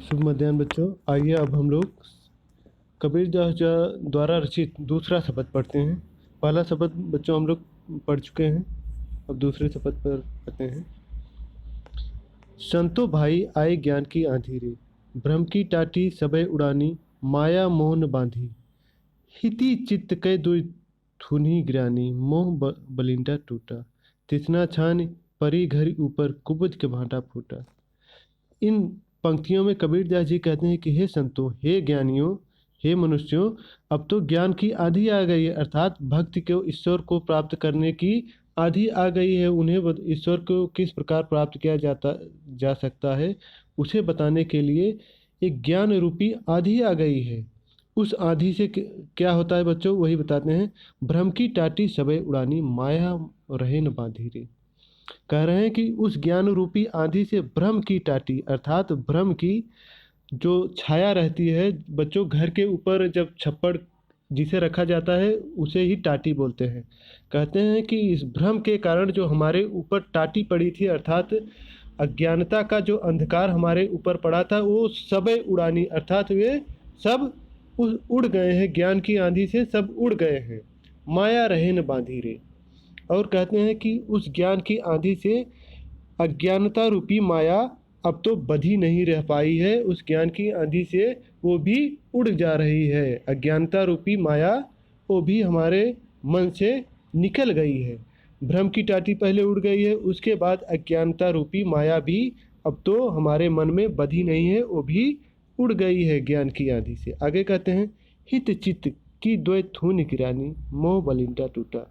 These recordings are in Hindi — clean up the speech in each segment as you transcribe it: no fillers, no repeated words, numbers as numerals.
शुभ मध्याह्न बच्चों। आइए अब हम लोग कबीर दास द्वारा रचित दूसरा शब्द पढ़ते हैं। पहला शब्द बच्चों हम लोग पढ़ चुके हैं, अब दूसरे शब्द पर पढ़ते हैं। संतो भाई आए ज्ञान की आंधी रे, भ्रम की टाटी सबे उड़ानी, माया मोह न बांधी, हिति चित्त कै दुई थुनी गिरानी, मोह बलिंडा टूटा, तिसना छान परी घरी ऊपर, कुबुद के भांटा फूटा। इन पंक्तियों में कबीर दास जी कहते हैं कि हे संतों, हे ज्ञानियों, हे मनुष्यों, अब तो ज्ञान की आंधी आ गई है, अर्थात भक्ति को, ईश्वर को प्राप्त करने की आंधी आ गई है। उन्हें ईश्वर को किस प्रकार प्राप्त किया जा सकता है, उसे बताने के लिए एक ज्ञान रूपी आंधी आ गई है। उस आंधी से क्या होता है बच्चों, वही बताते हैं। भ्रम की टाटी सबे उड़ानी, माया रहे न बांधी रे। कह रहे हैं कि उस ज्ञान रूपी आंधी से भ्रम की टाटी, अर्थात भ्रम की जो छाया रहती है बच्चों, घर के ऊपर जब छप्पड़ जिसे रखा जाता है उसे ही टाटी बोलते हैं। कहते हैं कि इस भ्रम के कारण जो हमारे ऊपर टाटी पड़ी थी, अर्थात अज्ञानता का जो अंधकार हमारे ऊपर पड़ा था, वो सबे उड़ानी, अर्थात वे सब उड़ गए हैं। ज्ञान की आंधी से सब उड़ गए हैं। माया रहे न बांधी रे। और कहते हैं कि उस ज्ञान की आंधी से अज्ञानता रूपी माया अब तो बधी नहीं रह पाई है। उस ज्ञान की आंधी से वो भी उड़ जा रही है। अज्ञानता रूपी माया वो भी हमारे मन से निकल गई है। भ्रम की टाटी पहले उड़ गई है, उसके बाद अज्ञानता रूपी माया भी अब तो हमारे मन में बधी नहीं है, वो भी उड़ गई है ज्ञान की आंधी से। आगे कहते हैं, हित चित्त की द्वै थून गिरानी, मोह बलिंडा टूटा।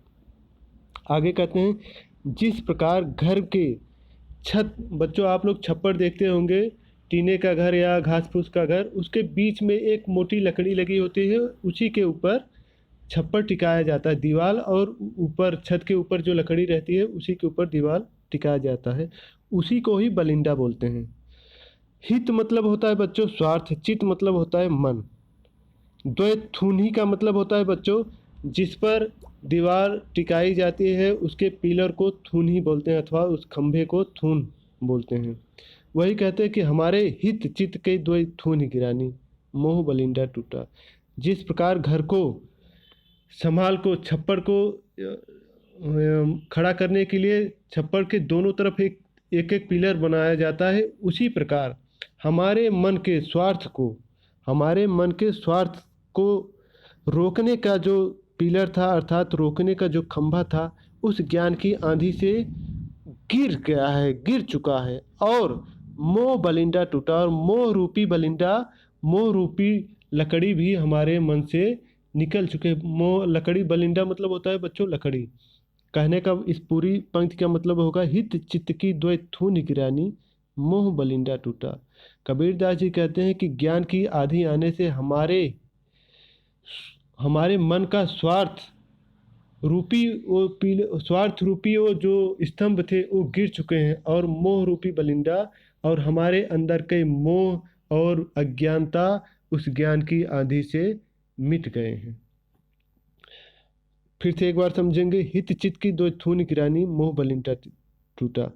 आगे कहते हैं, जिस प्रकार घर के छत, बच्चों आप लोग छप्पर देखते होंगे, टीने का घर या घास फूस का घर, उसके बीच में एक मोटी लकड़ी लगी होती है, उसी के ऊपर छप्पर टिकाया जाता है। दीवार और ऊपर छत के ऊपर जो लकड़ी रहती है उसी के ऊपर दीवार टिकाया जाता है, उसी को ही बलिंडा बोलते हैं। हित मतलब होता है बच्चों स्वार्थ, चित मतलब होता है मन, द्वैथुनी का मतलब होता है बच्चों जिस पर दीवार टिकाई जाती है उसके पिलर को थून ही बोलते हैं, अथवा उस खंभे को थून बोलते हैं। वही कहते हैं कि हमारे हित चित्त के द्वै थून गिरानी, मोह बलिंडा टूटा। जिस प्रकार घर को संभाल को, छप्पर को खड़ा करने के लिए छप्पर के दोनों तरफ एक एक पिलर बनाया जाता है, उसी प्रकार हमारे मन के स्वार्थ को, हमारे मन के स्वार्थ को रोकने का जो पिलर था, अर्थात रोकने का जो खंभा था, उस ज्ञान की आंधी से गिर गया है, गिर चुका है। और मोह बलिंडा टूटा, और मोह रूपी बलिंडा, मोह रूपी लकड़ी भी हमारे मन से निकल चुके। मोह लकड़ी, बलिंडा मतलब होता है बच्चों लकड़ी। कहने का इस पूरी पंक्ति का मतलब होगा, हित चित्त की द्वै थून गिरानी, मोह बलिंडा टूटा। कबीर दास जी कहते हैं कि ज्ञान की आंधी आने से हमारे मन का स्वार्थ रूपी स्वार्थ रूपी वो जो स्तंभ थे वो गिर चुके हैं, और मोह रूपी बलिंडा और हमारे अंदर के मोह और अज्ञानता उस ज्ञान की आंधी से मिट गए हैं। फिर से एक बार समझेंगे, हित चित्त की दो थून गिरानी, मोह बलिंडा टूटा।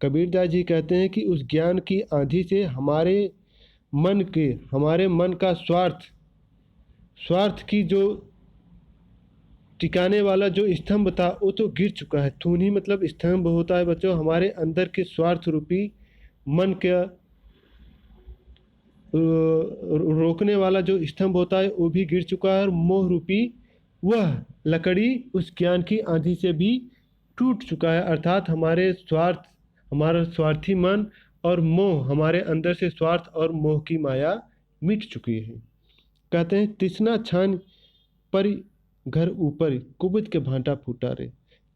कबीर दास जी कहते हैं कि उस ज्ञान की आंधी से हमारे मन का स्वार्थ की जो टिकाने वाला जो स्तंभ था वो तो गिर चुका है। थूनी मतलब स्तंभ होता है बच्चों, हमारे अंदर के स्वार्थ रूपी मन का रोकने वाला जो स्तंभ होता है वो भी गिर चुका है, और मोह रूपी वह लकड़ी उस ज्ञान की आंधी से भी टूट चुका है। अर्थात हमारा स्वार्थी मन और मोह, हमारे अंदर से स्वार्थ और मोह की माया मिट चुकी है। कहते हैं, तृष्णा छान पर घर ऊपर, कुबुद के भांटा फूटा रे।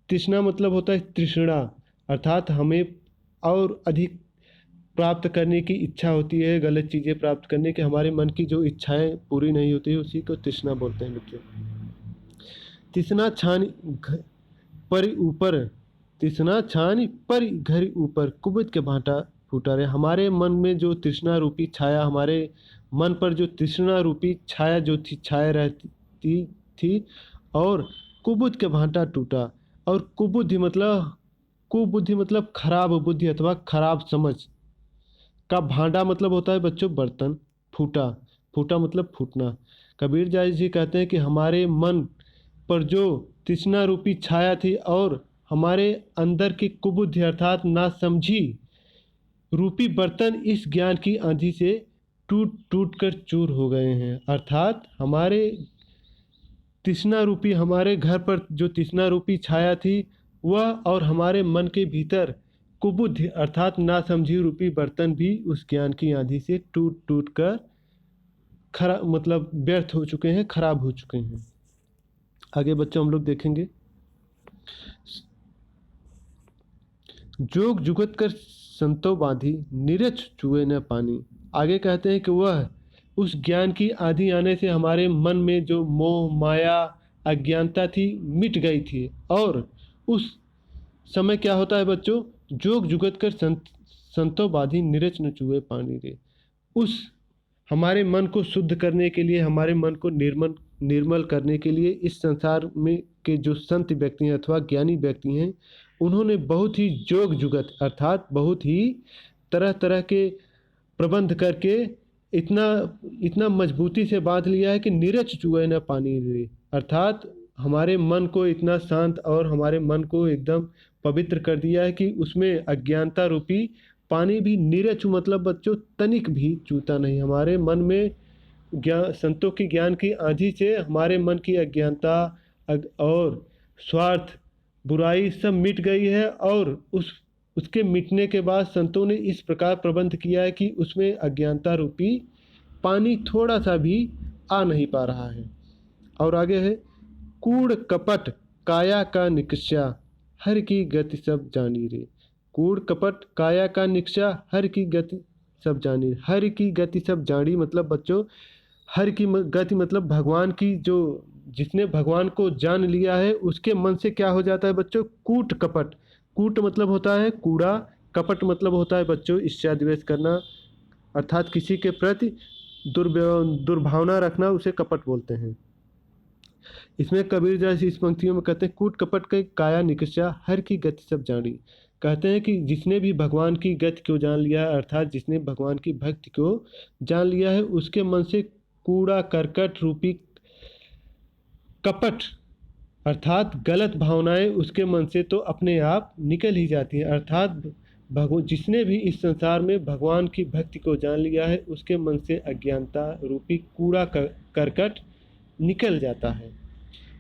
तृष्णा मतलब होता है तृष्णा, अर्थात हमें और अधिक प्राप्त करने की इच्छा होती है, गलत चीज़ें प्राप्त करने की, हमारे मन की जो इच्छाएं पूरी नहीं होती है उसी को तृष्णा बोलते हैं बच्चों। तृष्णा छान पर ऊपर, तृष्णा छान पर घर ऊपर, कुबुद के भांटा फूटा रे। हमारे मन में जो तृष्णा रूपी छाया, हमारे मन पर जो तृष्णा रूपी छाया जो थी, छाया रहती थी, और कुबुद के भांटा टूटा। और कुबुद्धि मतलब खराब बुद्धि अथवा खराब समझ, का भांडा मतलब होता है बच्चों बर्तन। फूटा, फूटा मतलब फूटना। कबीर दास जी कहते हैं कि हमारे मन पर जो तृष्णा रूपी छाया थी और हमारे अंदर की कुबुद्धि अर्थात नासमझी रूपी बर्तन इस ज्ञान की आंधी से टूट टूट कर चूर हो गए हैं। अर्थात हमारे तृष्णा रूपी, हमारे घर पर जो तृष्णा रूपी छाया थी वह और हमारे मन के भीतर कुबुद्धि अर्थात नासमझी रूपी बर्तन भी उस ज्ञान की आंधी से टूट टूट कर खरा मतलब व्यर्थ हो चुके हैं, खराब हो चुके हैं। आगे बच्चों हम लोग देखेंगे, जोग जुगत कर संतो बांधी नीरज चुए न पानी। आगे कहते हैं कि वह उस ज्ञान की आंधी आने से हमारे मन में जो मोह माया अज्ञानता थी मिट गई थी। और उस समय क्या होता है बच्चों, जोग जुगत कर संतो बांधी नीरज न चुए पानी रे। उस हमारे मन को शुद्ध करने के लिए, हमारे मन को निर्मल निर्मल करने के लिए इस संसार में के जो संत व्यक्ति हैं अथवा ज्ञानी व्यक्ति हैं, उन्होंने बहुत ही जोग जुगत अर्थात बहुत ही तरह तरह के प्रबंध करके इतना इतना मजबूती से बांध लिया है कि नीरज चुए न पानी रे। अर्थात हमारे मन को इतना शांत और हमारे मन को एकदम पवित्र कर दिया है कि उसमें अज्ञानता रूपी पानी भी नीरज मतलब बच्चों तनिक भी चूता नहीं। हमारे मन में ज्ञान संतों की ज्ञान की आंधी से हमारे मन की अज्ञानता और स्वार्थ बुराई सब मिट गई है। और उसके मिटने के बाद संतों ने इस प्रकार प्रबंध किया है कि उसमें अज्ञानता रूपी पानी थोड़ा सा भी आ नहीं पा रहा है। और आगे है, कूड़ कपट काया का निकषा हर की गति सब जानी रे। कूड़ कपट काया का निकषा हर की गति सब जानी। हर की गति सब जानी मतलब बच्चों हर की गति मतलब भगवान की, जो जिसने भगवान को जान लिया है उसके मन से क्या हो जाता है बच्चों, कूट कपट। कूट मतलब होता है कूड़ा, कपट मतलब होता है बच्चों ईर्ष्या द्वेष करना अर्थात किसी के प्रति दुर्भावना रखना, उसे कपट बोलते हैं। इसमें कबीर दास इस पंक्तियों में कहते हैं, कूट कपट के काया निकषा हर की गति सब जानी। कहते हैं कि जिसने भी भगवान की गति को जान लिया है अर्थात जिसने भगवान की भक्ति को जान लिया है उसके मन से कूड़ा करकट रूपी कपट अर्थात गलत भावनाएं उसके मन से तो अपने आप निकल ही जाती हैं। अर्थात जिसने भी इस संसार में भगवान की भक्ति को जान लिया है उसके मन से अज्ञानता रूपी कूड़ा करकट निकल जाता है।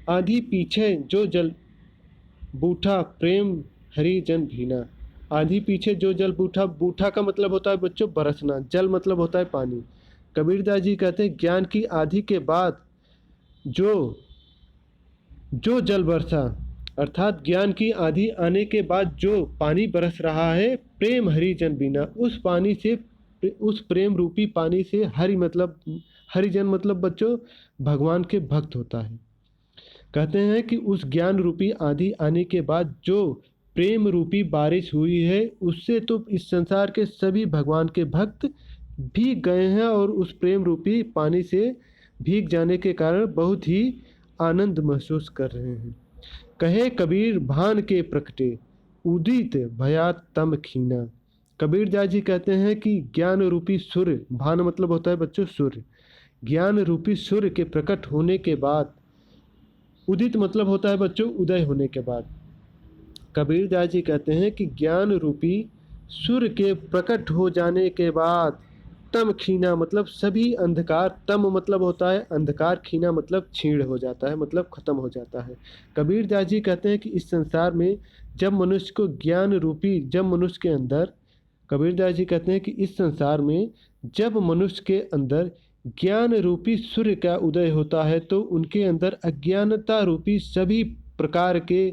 आधी पीछे जो जल बूठा प्रेम हरि जन भीना। आधी पीछे जो जल बूठा, बूठा का मतलब होता है बच्चों बरसना, जल मतलब होता है पानी। कबीरदास जी कहते हैं ज्ञान की आधी के बाद जो जल बरसा अर्थात ज्ञान की आधी आने के बाद जो पानी बरस रहा है प्रेम हरिजन बिना, उस पानी से उस प्रेम रूपी पानी से हरिजन मतलब बच्चों भगवान के भक्त होता है। कहते हैं कि उस ज्ञान रूपी आंधी आने के बाद जो प्रेम रूपी बारिश हुई है उससे तो इस संसार के सभी भगवान के भक्त भीग गए हैं और उस प्रेम रूपी पानी से भीग जाने के कारण बहुत ही आनंद महसूस कर रहे हैं। कहे कबीर भान के प्रकटे उदित भया तम खीना। कबीर दास जी कहते हैं कि ज्ञान रूपी सूर्य, भान मतलब होता है बच्चों सूर्य, ज्ञान रूपी सूर्य के प्रकट होने के बाद, उदित मतलब होता है बच्चों उदय होने के बाद, कबीर दास जी कहते हैं कि ज्ञान रूपी सूर्य के प्रकट हो जाने के बाद तम खीना मतलब सभी अंधकार, तम मतलब होता है अंधकार, खीना मतलब छीण हो जाता है मतलब खत्म हो जाता है। कबीर दास जी कहते हैं कि इस संसार में जब मनुष्य को ज्ञान रूपी, जब मनुष्य के अंदर, कबीर दास जी कहते हैं कि इस संसार में जब मनुष्य के अंदर ज्ञान रूपी सूर्य का उदय होता है तो उनके अंदर अज्ञानता रूपी सभी प्रकार के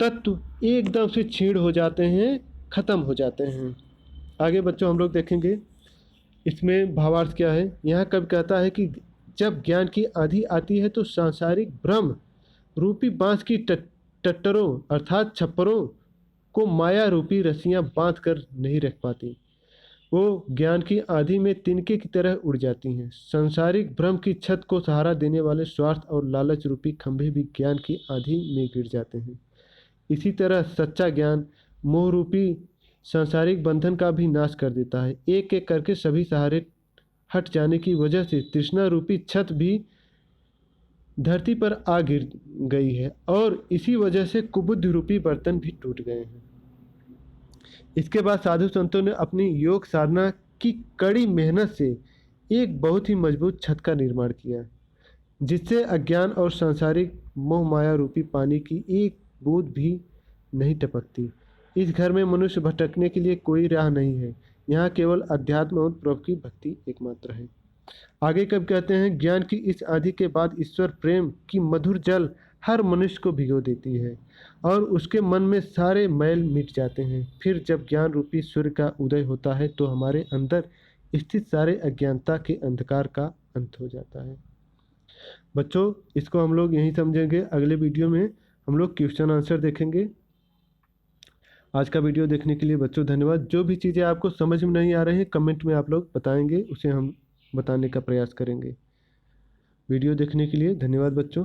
तत्व एकदम से छीण हो जाते हैं, खत्म हो जाते हैं। आगे बच्चों हम लोग देखेंगे इसमें भावार्थ क्या है। यहाँ कवि कहता है कि जब ज्ञान की आंधी आती है तो सांसारिक भ्रम रूपी बांस की टट्टरों अर्थात छप्परों को माया रूपी रस्सियाँ बांध कर नहीं रख पाती, वो ज्ञान की आंधी में तिनके की तरह उड़ जाती हैं। सांसारिक भ्रम की छत को सहारा देने वाले स्वार्थ और लालच रूपी खंभे भी ज्ञान की आंधी में गिर जाते हैं। इसी तरह सच्चा ज्ञान मोह रूपी सांसारिक बंधन का भी नाश कर देता है। एक एक करके सभी सहारे हट जाने की वजह से तृष्णा रूपी छत भी धरती पर आ गिर गई है और इसी वजह से कुबुद्ध रूपी बर्तन भी टूट गए हैं। इसके बाद साधु संतों ने अपनी योग साधना की कड़ी मेहनत से एक बहुत ही मजबूत छत का निर्माण किया, जिससे अज्ञान और सांसारिक मोह माया रूपी पानी की एक बूंद भी नहीं टपकती। इस घर में मनुष्य भटकने के लिए कोई राह नहीं है। यहाँ केवल अध्यात्म और प्रभु की भक्ति एकमात्र है। आगे कब कहते हैं, ज्ञान की इस आंधी के बाद ईश्वर प्रेम की मधुर जल हर मनुष्य को भिगो देती है और उसके मन में सारे मैल मिट जाते हैं। फिर जब ज्ञान रूपी सूर्य का उदय होता है तो हमारे अंदर स्थित सारे अज्ञानता के अंधकार का अंत हो जाता है। बच्चों, इसको हम लोग यहीं समझेंगे। अगले वीडियो में हम लोग क्वेश्चन आंसर देखेंगे। आज का वीडियो देखने के लिए बच्चों धन्यवाद। जो भी चीज़ें आपको समझ में नहीं आ रही हैं कमेंट में आप लोग बताएंगे, उसे हम बताने का प्रयास करेंगे। वीडियो देखने के लिए धन्यवाद बच्चों।